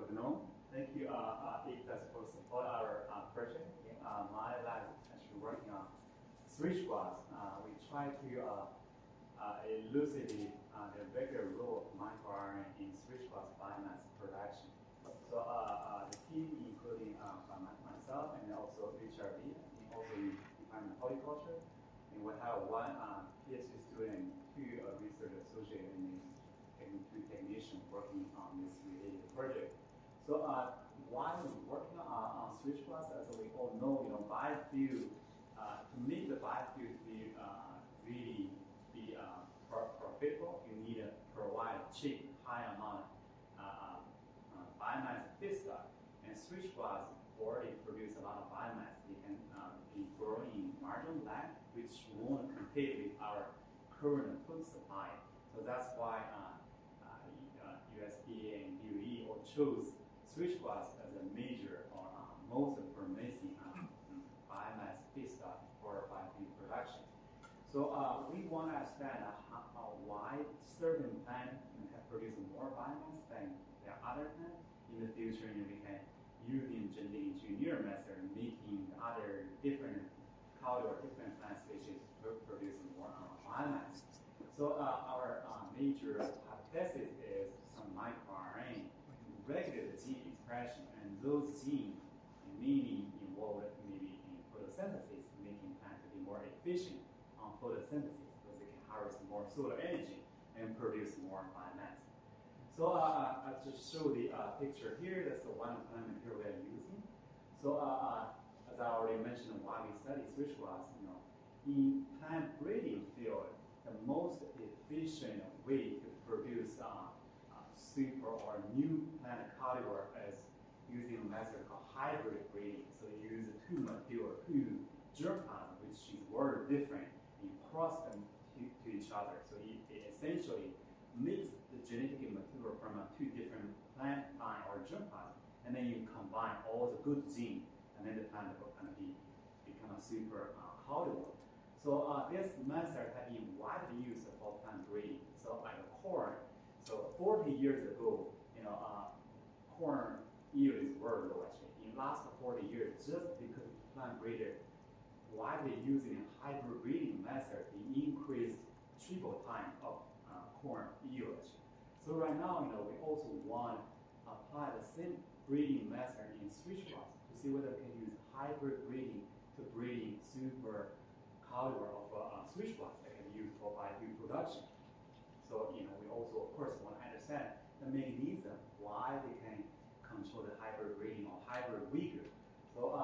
afternoon. Thank you, ICTAS, for support our project. My lab is actually working on switch graphs. We try to elucidate the regular role of microRNA in switch graphs biomass production. So the team, including myself and also HRV, and also in Department of Horticulture, and we have one PhD student, two research associate, and two technicians working on this related project. So while we're working on switch graphs, as we all know, biofuel, to make the biofuel be really be profitable, you need to provide cheap, high amount biomass feedstock. And switch graphs already produce a lot of biomass. They can be grown in marginal land, which won't compete with our current food supply. So that's why USDA and DOE all chose switch graphs as a major or most promising biomass feedstock for biofuel production. So we want to understand why certain plants have produced more biomass than the other plants. In the future, we can use the genetic engineer method, making other different culture or different plant species produce more biomass. So our major hypothesis is some microRNA regulate the gene expression, and those genes mainly involved maybe in photosynthesis, making plants to be more efficient on photosynthesis because they can harvest more solar energy and produce more biomass. So I'll just show the picture here. That's the one plant material we are using. So as I already mentioned, while we study switch graphs, in plant breeding field, the most efficient way to produce super or new plant cultivar is using a method called hybrid breeding. So you use two material, two germ plants, which is very different. You cross them to each other. So it essentially mix the genetic material from two different plant line or germ plants, and then you combine all the good genes, and then the plant will kind of become a super cultivar. So this method has been widely used for plant breeding. So like corn. So 40 years ago, corn yield is very low actually. In the last 40 years, just because plant breeder widely using a hybrid breeding method, it increased triple time of corn yield actually. So right now, we also want to apply the same breeding method in switch graphs to see whether we can use hybrid breeding to breeding super cultivar of switch graphs that can be used for biofuel production. So, we also, of course, want to understand the mechanism, why they can control the hybrid breeding or hybrid vigor. So,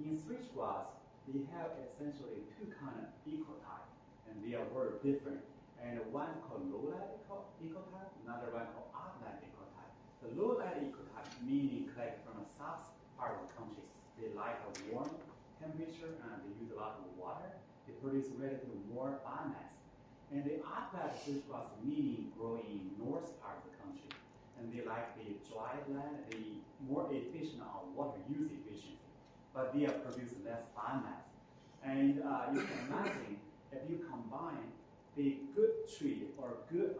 in switch graphs, they have essentially two kind of ecotype, and they are very different. And one called low-light ecotype, another one called up-light ecotype. The low-light ecotype meaning like from a south part of the country. They like a warm temperature and they use a lot of water. They produce relatively more biomass. And the up-light switch graphs meaning growing in north part of the country. And they like the dry land, the more efficient on water use efficiency. But they produce less biomass. And you can imagine if you combine the good tree or good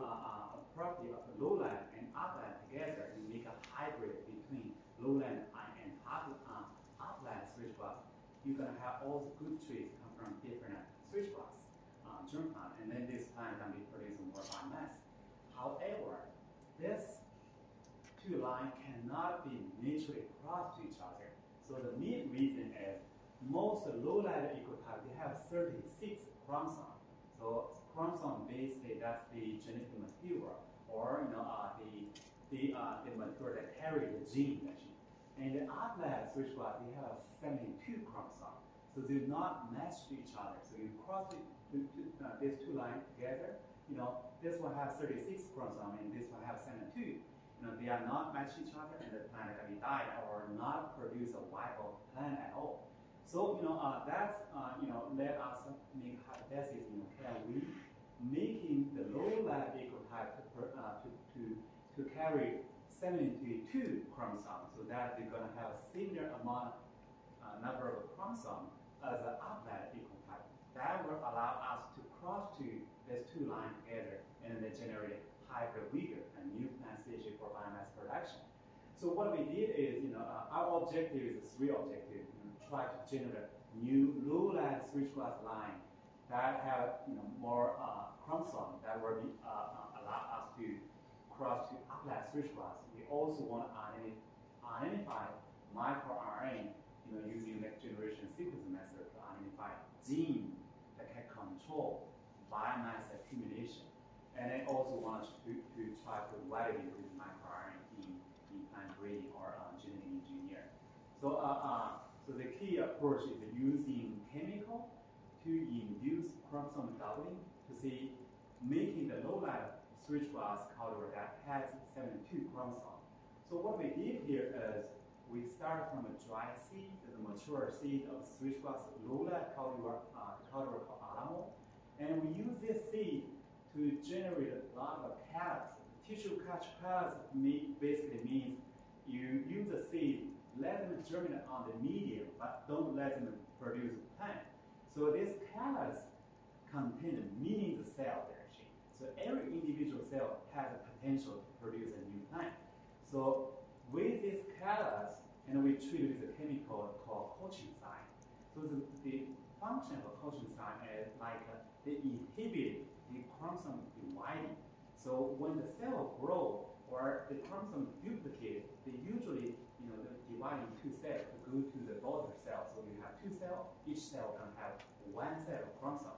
property of the lowland and upland together, you make a hybrid between lowland and upland switch graphs. You're going to have all the good trees come from different switch graphs, germ plant, and then this plant can be producing more biomass. However, this two lines cannot be naturally crossed to each other. So the main reason is most low-light ecotype, they have 36 chromosomes. So chromosome basically that's the genetic material, or the material that carry the gene actually. And the upland switch graph, they have 72 chromosomes. So they do not match to each other. So you cross these two lines together, this one has 36 chromosomes and this one has 72. They are not matched to each other, and the plant can be died or not produce a viable plant at all. So that's let us make hypothesis. Can we making the low-light ecotype to carry 72 chromosomes, so that they're going to have a similar amount number of chromosomes as the up-light ecotype. That will allow us to cross these two lines together and then generate hybrid vigor, a new plant species for biomass production. So So what we did is, our objective is three objectives. Try to generate new low-lead switch glass line that have more chromosomes that will be allow us to cross to uplead switch glass. We also want to identify microRNA, using next generation sequencing method to identify gene that can control biomass accumulation. And I also want to try to validate this microRNA in plant breeding or genetic engineering. So, so the key approach is using chemical to induce chromosome doubling to see making the low-lead switch glass cultivar that has 72 chromosomes. So what we did here is we start from a dry seed, the mature seed of switch glass low-lead cultivar called Alamo, and we use this seed to generate a lot of calyx. Tissue calyx basically means you use the seed, let them germinate on the medium, but don't let them produce plant. So this calyx contains a millions of cells actually. So every individual cell has a potential to produce a new plant. So with this calyx, and we treat it with a chemical called colchicine. So the function of colchicine is like they inhibit the chromosome dividing. So when the cell grow or the chromosome duplicate, they usually they divide in two cells to go to the daughter cell. So you have two cells, each cell can have one set of chromosome.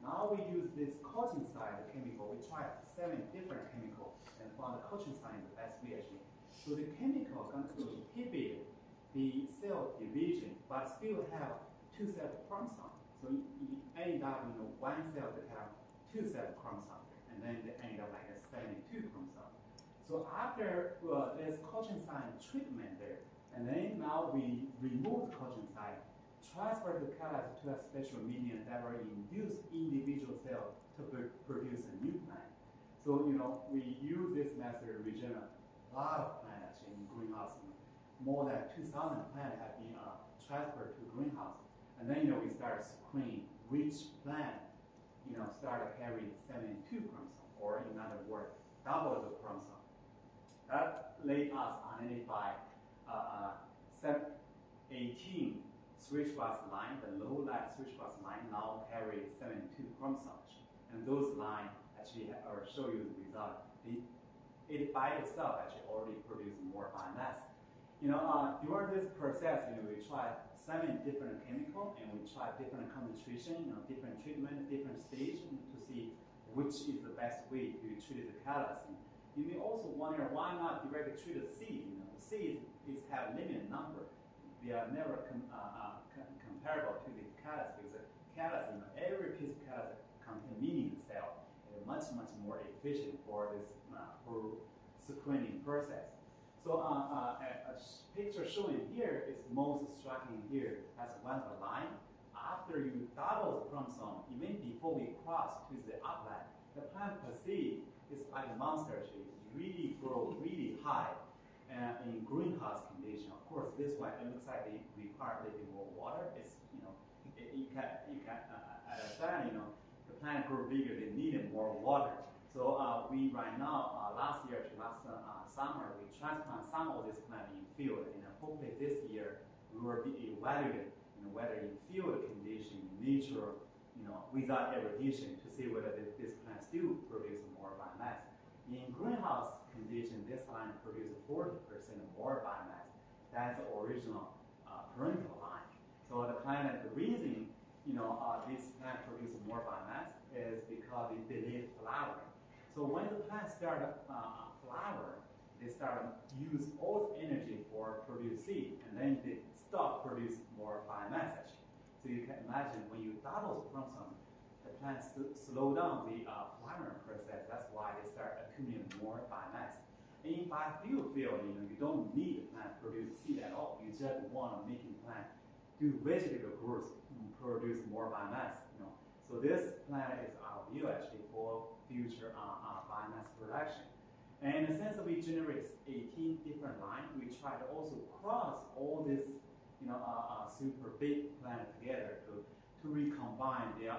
Now we use this colchicine chemical. We tried 7 different chemicals and found the colchicine is the best way actually. So the chemical can inhibit the cell division, but still have 2 sets of chromosomes. So you end up one cell that have 2 sets of chromosomes, and then they end up like a 72 chromosomes. So after this colchicine treatment there, and then now we remove the colchicine, transfer the calyx to a special medium that will induce individual cells to produce a new plant. So we use this method to regenerate a lot of plants actually in greenhouse. More than 2,000 plants have been transferred to greenhouse, and then we start screening which plant start carrying 72 chromosomes, or in other words, double the chromosome. That let us identify 18 switch glass line, the low-lead switch glass line now carry 72 chromosomes, and those lines actually show you the result. It by itself actually already produces more biomass. During this process, we try 7 different chemicals, and we try different concentration, different treatment, different stage, to see which is the best way to treat the calyx. You may also wonder why not directly treat the seed. The seeds have limited number. They are never comparable to the calyx, because the calyx, every piece of calyx contains millions of cells. It's much more efficient for this for screening process. So a picture showing here is most striking here. That's one of the line. After you double the chromosome, even before we cross to the upland, the plant per se is like a monster shape. It really grows really high in greenhouse condition. Of course, this one it looks like it requires a little bit more water. It's you can understand the plant grow bigger, they needed more water. So we right now last summer we transplant some of this plant in field, and hopefully this year we will be evaluated whether in field condition, nature, without irrigation, to see whether this plant still produces more biomass. In greenhouse condition, this line produces 40% more biomass than the original parental line. So the reason this plant produces more biomass is because it delayed flowering. So when the plant starts flower, they start use all the energy for produce seed, and then they stop produce more biomass actually. So you can imagine when you double the chromosome, the plants slow down the flowering process. That's why they start accumulating more biomass. And in biofuel field, you don't need the plant to produce seed at all. You just want to make the plant do vegetable growth and produce more biomass. So this plant is ideal actually for future biomass production. And since we generate 18 different lines, we try to also cross all this, super big plant together to recombine their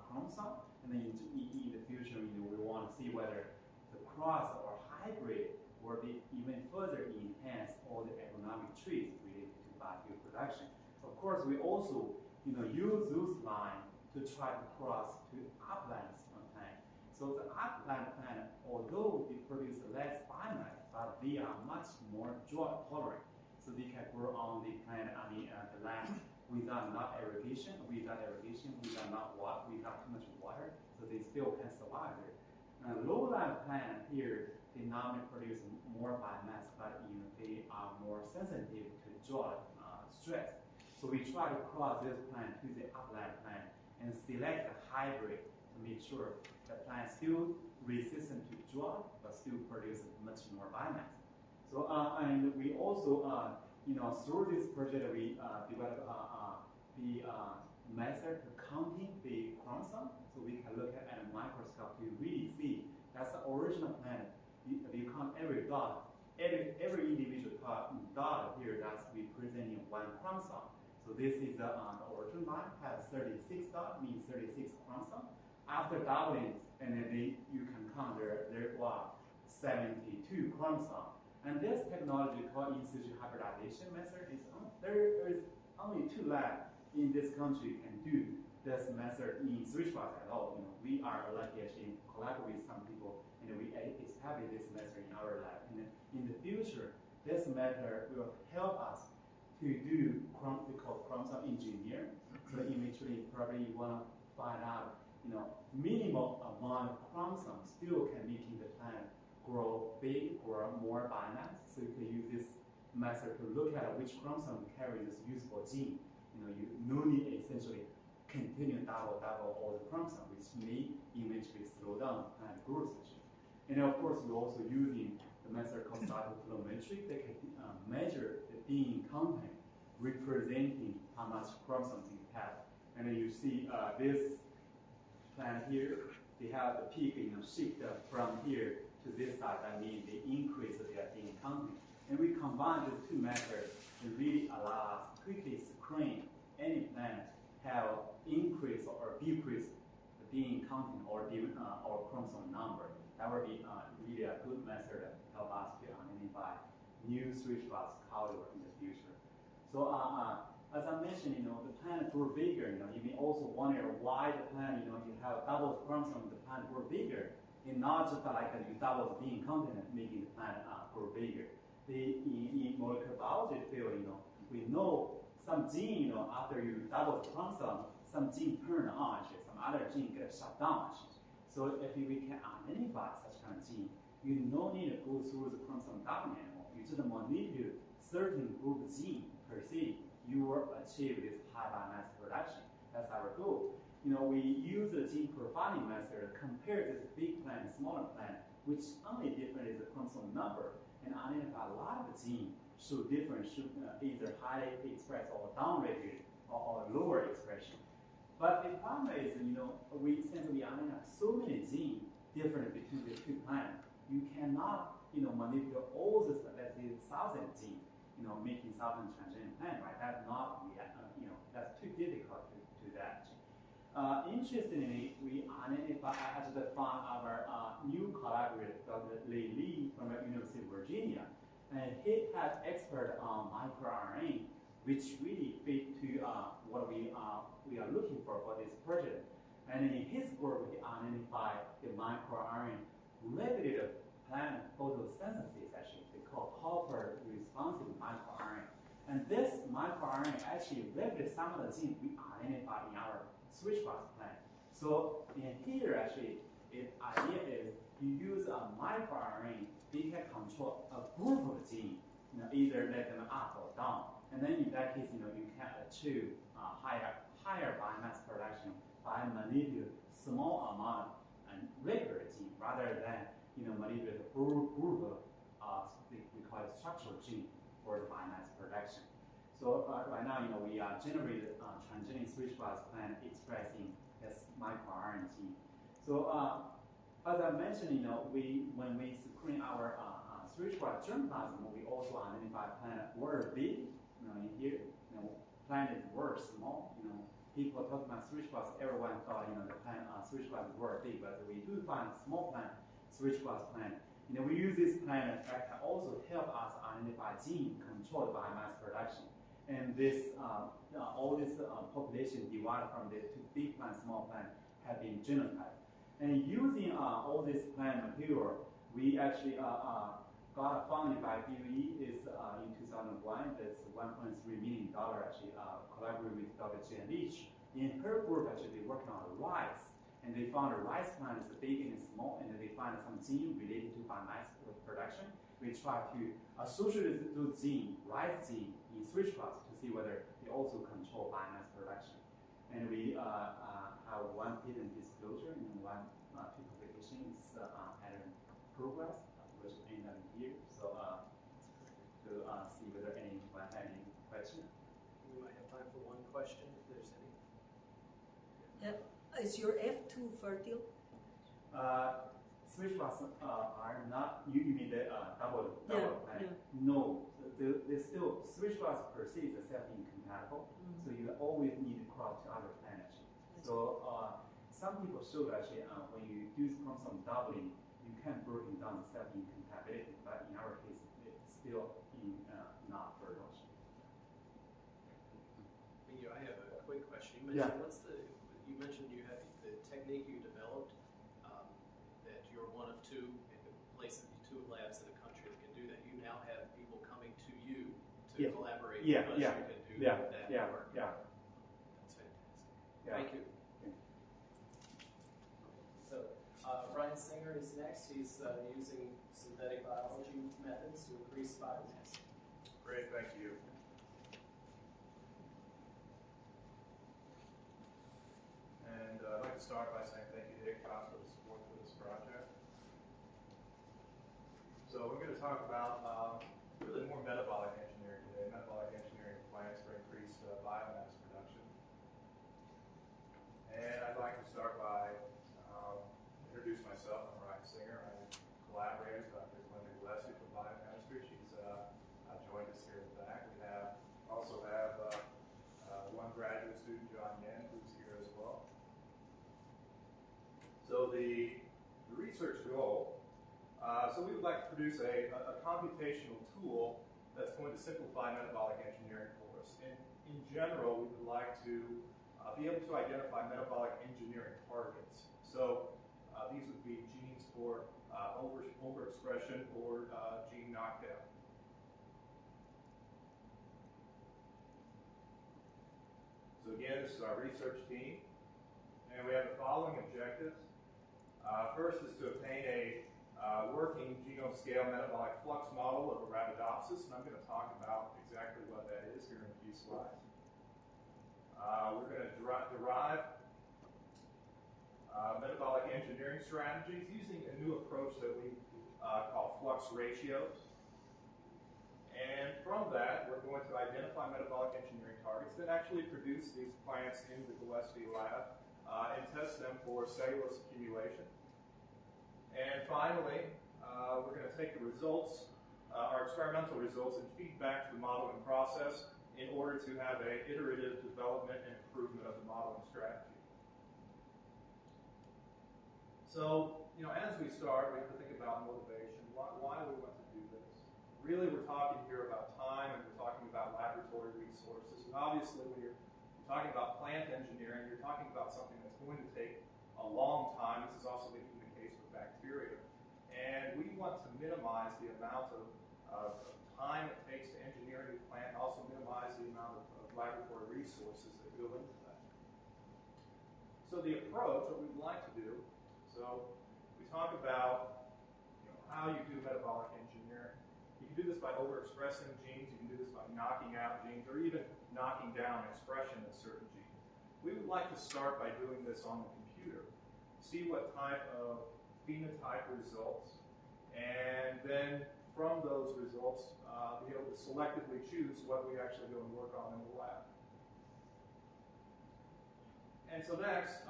chromosome. And then in the future, we want to see whether the cross or hybrid will be even further enhance all the economic traits related to biofuel production. Of course, we also use those lines to try to cross to upland plant. So the upland plant, although they produce less biomass, but they are much more drought tolerant. So they can grow on the plant, the land without irrigation, without too much water, so they still can survive there. Lowland plant here, they not only produce more biomass, but they are more sensitive to drought stress. So we try to cross this plant to the upland plant and select a hybrid to make sure the plant still resistant to drought, but still produces much more biomass. So and we also through this project we developed the method to counting the chromosome, so we can look at a microscope to really see that's the original plant. You count every dot, every individual dot here that's representing one chromosome. So this is the original line has 36 dots, means 36 chromosomes. After doubling, and then you can count there were 72 chromosomes. And this technology called in situ hybridization method is there is only 2 labs in this country can do this method in switchbox at all. We are lucky actually collaborate with some people, and we establish this method in our lab. And in the future, this method will help us to do what we call chromosome engineering. So eventually, probably you want to find out, minimal amount of chromosomes still can make the plant grow big or more biomass. So you can use this method to look at which chromosome carries this useful gene. You no need essentially continue double all the chromosomes, which may eventually slow down plant growth. And of course, we're also using the method called Stoichiometric that can measure the DNA content, representing how much chromosomes you have. And then you see this plant here, they have the peak shift from here to this side. That means they increase their DNA content. And we combine these 2 methods to really allow us to quickly screen any plant have increase or decrease the DNA content or chromosome number. That would be really a good method to help us to identify new switchbox culture in the future. So as I mentioned, the plant grow bigger. You may also wonder why the plant, you have double chromosome, the plant grow bigger. And not just like you double the DNA content making the plant grow bigger. In molecular biology field, we know some gene, after you double the chromosome, some gene turn on, some other gene get shut down. So if we can identify such kind of gene, you no need to go through the chromosome doubling anymore. You just manipulate certain group gene per se, you will achieve this high biomass production. That's our goal. We use the gene profiling method to compare this big plant and smaller plant, which only different is the chromosome number, and identify a lot of genes show different, either highly expressed or downregulated or lower expression. But the problem is, since we identify so many genes different between the 2 plants, you cannot, manipulate all this, let's say, 1,000 genes, making 1,000 transgenic plant, right? That's not, that's too difficult to do that. Interestingly, we found our new collaborator, Dr. Lei Li from the University of Virginia, and he has expert on microRNA, which really fit to what we are looking for this project. And in his work, he identified the microRNA regulated plant photosynthesis, actually, they call copper responsive microRNA. And this microRNA actually regulates some of the genes we identified in our switchbox plant. So in here, actually, the idea is you use a microRNA, they can control a group of genes, either let them up or down. And then in that case, you can achieve higher biomass production by manipulating small amount and regular gene rather than manipulate a group of we call it structural gene for the biomass production. So right now, we are generating transgenic switchbox plant expressing this microRNA gene. So as I mentioned, when we screen our switchbox germplasm, we also identify plant were big. In here, plant is were small. People talk about switchbox. Everyone thought the plant switchbox were big, but we do find small plant switchbox plant we use this planet that can also help us identify gene controlled biomass production. And this, all this population divided from the two big plant, small plant have been genotyped. And using all this plant material, we actually got funded by DOE is in 2001. That's $1.3 million actually collaborated with Dr. Jen Leach. In her group, actually, they working on rice. And they found a rice plant is big and small, and then they find some gene related to biomass production. We try to associate those gene, rice gene, in switch plots to see whether they also control biomass production. And we have one patent disclosure and one patent publication is patent progress, which will end up here. So to see whether anyone had any question. We might have time for one question if there's any. Yep. Is your F2 fertile? Switch plots are not, you mean the double plant? Yeah. No, there's still, switch plots per se is self-incompatible, so you always need to crop to other plant actually. So some people show actually when you do chromosome doubling, you can break down the self-incompatibility, but in our case, it's still not fertile. I have a quick question. You mentioned you mentioned you have the technique you developed, that you're one of two labs in the country that can do that. You now have people coming to you to collaborate with us. You can do that work. Yeah. That's fantastic. Yeah. Thank you. So Ryan Singer is next. He's using synthetic biology methods to increase biomass. Great, thank you. And I'd like to start by saying thank you to ICCOS for the support for this project. So we're going to talk about really more metabolic engineering today, metabolic engineering plants for increased biomass production. And I'd like to start by introduce myself. I'm Ryan Singer. I'm a collaborator with Dr. Linda Gillespie from Biochemistry. She's joined us here in the back. We also have one graduate student, John Yen, who's here as well. So the research goal, so we would like to produce a computational tool that's going to simplify metabolic engineering for us. In general, we would like to be able to identify metabolic engineering targets. So these would be genes for overexpression or gene knockdown. So again, this is our research team, and we have the following objectives. First is to obtain a working genome-scale metabolic flux model of Arabidopsis, and I'm going to talk about exactly what that is here in a few slides. We're going to derive metabolic engineering strategies using a new approach that we call flux ratios. And from that, we're going to identify metabolic engineering targets that actually produce these plants in the Gillespie lab and test them for cellulose accumulation. And finally, we're going to take the results, our experimental results, and feed back to the modeling process in order to have an iterative development and improvement of the modeling strategy. So, as we start, we have to think about motivation. Why we want to do this? Really, we're talking here about time, and we're talking about laboratory resources. And obviously, when you're talking about plant engineering, you're talking about something that's going to take a long time. This is also even the case with bacteria. And we want to minimize the amount of time it takes to engineer a new plant, and also minimize the amount of laboratory resources that go into that. So the approach, what we'd like to do, so we talk about how you do metabolic engineering. You can do this by overexpressing genes, you can do this by knocking out genes, or even knocking down expression of certain genes. We would like to start by doing this on the computer, see what type of phenotype results, and then from those results, be able to selectively choose what we actually go and work on in the lab. And so next,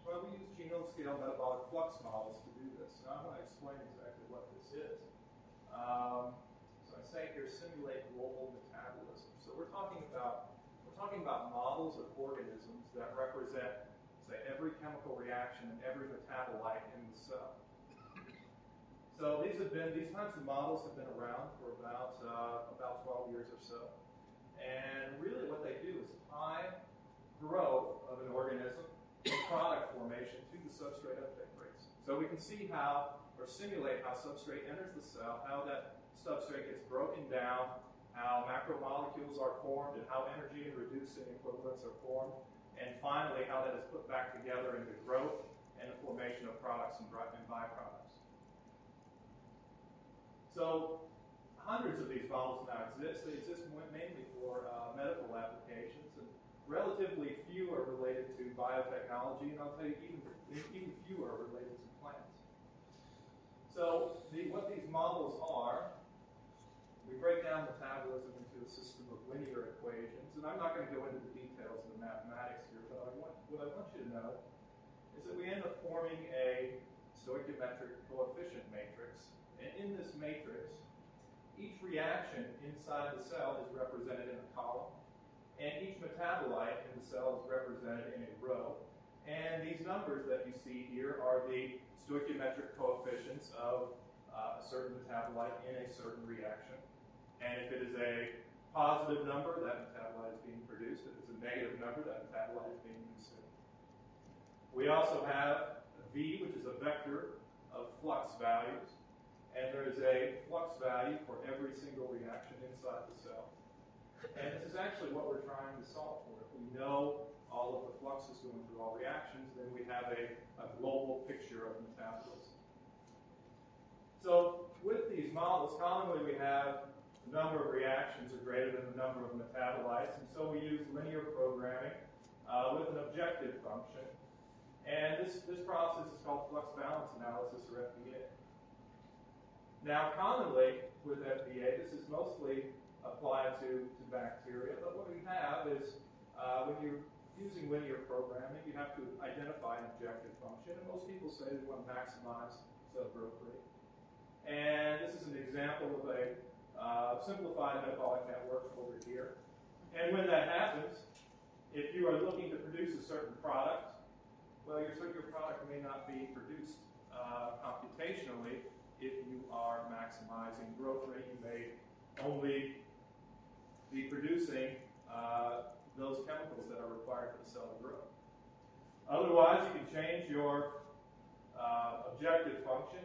we use genome-scale metabolic flux models to do this. Now I'm going to explain exactly what this is. So I say here, simulate global metabolism. So we're talking about models of organisms that represent, say, every chemical reaction and every metabolite in the cell. So these types of models have been around for about 12 years or so. And really what they do is tie growth of an organism and product formation to the substrate uptake rates. So we can see how, or simulate how substrate enters the cell, how that substrate gets broken down, how macromolecules are formed, and how energy and reducing equivalents are formed, and finally how that is put back together into growth and the formation of products and byproducts. So hundreds of these models now exist. They exist mainly for medical applications, and relatively few are related to biotechnology, and I'll tell you even fewer are related to plants. So what these models are, we break down metabolism into a system of linear equations, and I'm not going to go into the details of the mathematics here, but what I want you to know is that we end up forming a stoichiometric coefficient matrix. And in this matrix, each reaction inside the cell is represented in a column, and each metabolite in the cell is represented in a row. And these numbers that you see here are the stoichiometric coefficients of a certain metabolite in a certain reaction. And if it is a positive number, that metabolite is being produced. If it's a negative number, that metabolite is being consumed. We also have V, which is a vector of flux values. And there is a flux value for every single reaction inside the cell. And this is actually what we're trying to solve for. If we know all of the fluxes going through all reactions, then we have a global picture of metabolism. So with these models, commonly we have the number of reactions are greater than the number of metabolites, and so we use linear programming with an objective function. And this process is called flux balance analysis, or FBA. Now, commonly with FBA, this is mostly applied to bacteria, but what we have is when you're using linear programming, you have to identify an objective function, and most people say they want to maximize cell growth rate. And this is an example of a simplified metabolic network over here. And when that happens, if you are looking to produce a certain product, well, your product may not be produced computationally. If you are maximizing growth rate, you may only be producing those chemicals that are required for the cell to grow. Otherwise, you can change your objective function